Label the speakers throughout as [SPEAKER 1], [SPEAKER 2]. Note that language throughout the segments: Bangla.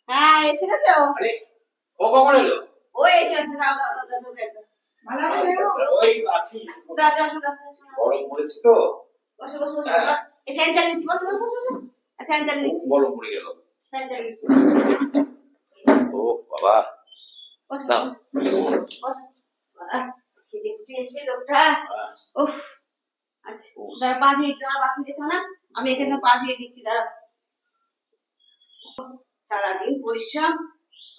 [SPEAKER 1] হ্যাঁ এসে গেছো?
[SPEAKER 2] ও কখন এলো?
[SPEAKER 1] ও এই তো এসে দাও দাও দাও দাও ভালো আছো?
[SPEAKER 2] ওই আছি।
[SPEAKER 1] দাও দাও দাও
[SPEAKER 2] গরম পড়েছে তো।
[SPEAKER 1] বসো বসো বসো। এই ফ্যান চালিয়ে দিচ্ছি, বসো বসো বসো। ফ্যান চালিয়ে দিচ্ছি।
[SPEAKER 2] গরম পড়ে গেল।
[SPEAKER 1] ফ্যান চালিয়ে দিচ্ছি।
[SPEAKER 2] ও বাবা।
[SPEAKER 1] বসো
[SPEAKER 2] না
[SPEAKER 1] বসো। খেতে খুঁটে এসে লোকটা। উফ। আচ্ছা দাঁড়া, পা ধুয়ে তোমার বাথরুম যেতে না, আমি এখানে পা ধুয়ে দিচ্ছি, দাঁড়া। সারাদিন পরিশ্রম।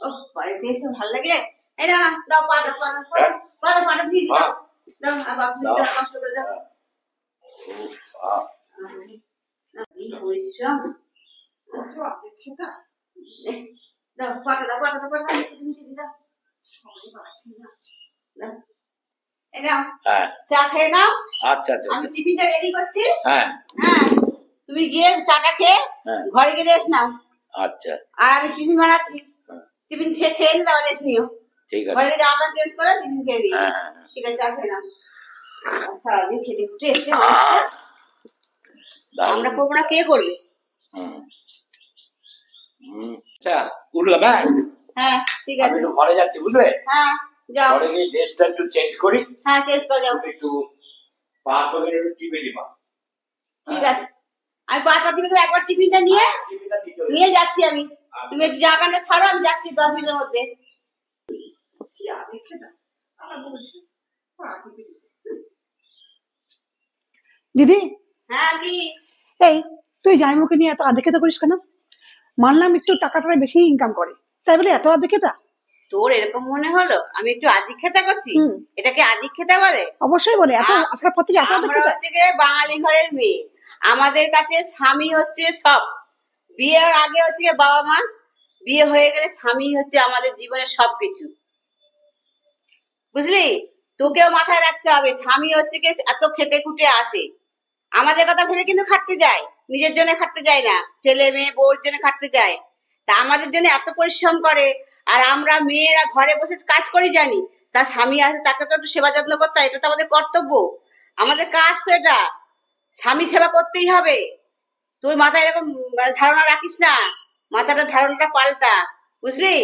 [SPEAKER 1] ও বাড়িতে এসে ভালো লাগে। এই না দাও, পা দাও, পা দাও, পা দাও, পাটা ধুয়ে দিও। দাও আর বাথরুম কষ্ট করে দাও। পরিশ্রম দাও, পাটা দাও, পাটা দাও, পাটা দাও, মিশিয়ে দাও। এই নাও চা খেয়ে নাও।
[SPEAKER 2] আচ্ছা আচ্ছা,
[SPEAKER 1] আমি টিফিনটা রেডি করছি।
[SPEAKER 2] হ্যাঁ
[SPEAKER 1] হ্যাঁ তুমি গিয়ে চাটা খেয়ে ঘরে গিয়ে রেস্ট নাও।
[SPEAKER 2] আচ্ছা,
[SPEAKER 1] আর আমি টিফিন বানাচ্ছি, টিফিন খেয়ে নিয়ে তারপর রেস্ট নিও।
[SPEAKER 2] ঠিক আছে,
[SPEAKER 1] ঘরে গিয়ে জামা প্যান্ট চেঞ্জ করে টিফিন খেয়ে নিও। ঠিক আছে, চা খেয়ে নাও। সারাদিন খেটে খুটে এসে আমরা করবো না, কে করবে?
[SPEAKER 2] আচ্ছা উঠলাম। হ্যাঁ
[SPEAKER 1] ঠিক
[SPEAKER 2] আমি
[SPEAKER 1] আছে,
[SPEAKER 2] একটু ঘরে যাচ্ছি, বুঝলে?
[SPEAKER 1] হ্যাঁ যাও।
[SPEAKER 2] ঘরে গিয়ে ড্রেসটা একটু চেঞ্জ করি।
[SPEAKER 1] হ্যাঁ চেঞ্জ করে যাও।
[SPEAKER 2] একটু পা করে একটু টিপে দিবা।
[SPEAKER 1] ঠিক আছে, আমি পাঁচটা টিপে দেবো, একবার টিফিনটা নিয়ে নিয়ে যাচ্ছি আমি। তুমি একটু জামা প্যান্টটা ছাড়ো, আমি যাচ্ছি 10 মিনিটের মধ্যে।
[SPEAKER 3] দিদি,
[SPEAKER 1] হ্যাঁ কি?
[SPEAKER 3] এই তুই জামাইবাবুকে নিয়ে এত আদিক্ষেতা করিস কেন? মানলাম একটু টাকাটা বেশি ইনকাম করে, তাই বলে এত আদিক্ষেতা?
[SPEAKER 1] তোর এরকম মনে হলো আমি একটু আদিক্ষেতা করছি? এটাকে আদিক্ষেতা বলে?
[SPEAKER 3] অবশ্যই বলে। এত আসার পর থেকে এত
[SPEAKER 1] আমরা
[SPEAKER 3] আদিক্ষেতা?
[SPEAKER 1] হচ্ছে গিয়ে বাঙালি ঘরের মেয়ে, আমাদের কাছে স্বামী হচ্ছে সব। বিয়ের আগে হচ্ছে গিয়ে বাবা মা, বিয়ে হয়ে গেলে স্বামী হচ্ছে আমাদের জীবনের সবকিছু, বুঝলি? তোকেও মাথায় রাখতে হবে, স্বামী হচ্ছে গিয়ে এত খেটে খুটে আসে, আমাদের কথা ভেবে কিন্তু খাটতে যায়, নিজের জন্য খাটতে যায় না, ছেলে মেয়ে বউর জন্য খাটতে যায়। তা আমাদের জন্য এত পরিশ্রম করে, আর আমরা মেয়েরা ঘরে বসে কাজ করি জানি, তার স্বামী আছে তাকে তো একটু সেবা যত্ন করতে হয়, এটা তো আমাদের কর্তব্য, আমাদের কাজ তো এটা, স্বামী সেবা করতেই হবে। তুই মাথায় এরকম ধারণা রাখিস না, ধারণাটা পাল্টা, বুঝলি?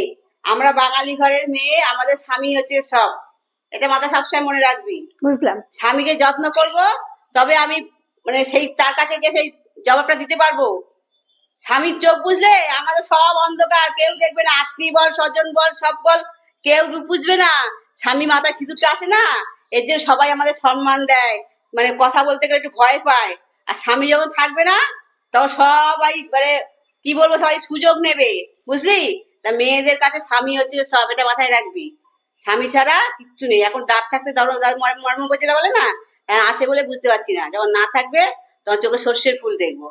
[SPEAKER 1] আমরা বাঙালি ঘরের মেয়ে, আমাদের স্বামী হচ্ছে সব, এটা মাথা সবসময় মনে রাখবি।
[SPEAKER 3] বুঝলাম।
[SPEAKER 1] স্বামীকে যত্ন করব, তবে আমি মানে সেই তার কাছে গিয়ে সেই জবাবটা দিতে পারবো। স্বামীর চোখ বুঝলে আমাদের সব অন্ধকার, কেউ দেখবে না, আত্মীয় বল স্বজন বল সব বল, কেউ বুঝবে না। স্বামী মাথায় সিঁদুরটা আছে না, এর জন্য সবাই আমাদের সম্মান দেয়, মানে কথা বলতে গেলে একটু ভয় পায়। আর স্বামী যখন থাকবে না, তখন সবাই মানে কি বলবো, সবাই সুযোগ নেবে, বুঝলি? তা মেয়েদের কাছে স্বামী হচ্ছে সব, এটা মাথায় রাখবি। স্বামী ছাড়া কিচ্ছু নেই। এখন দাঁত থাকতে মর্ম বোঝাটা বলে না, আছে বলে বুঝতে পারছি না, যখন না থাকবে তখন চোখে সর্ষের ফুল দেখবো।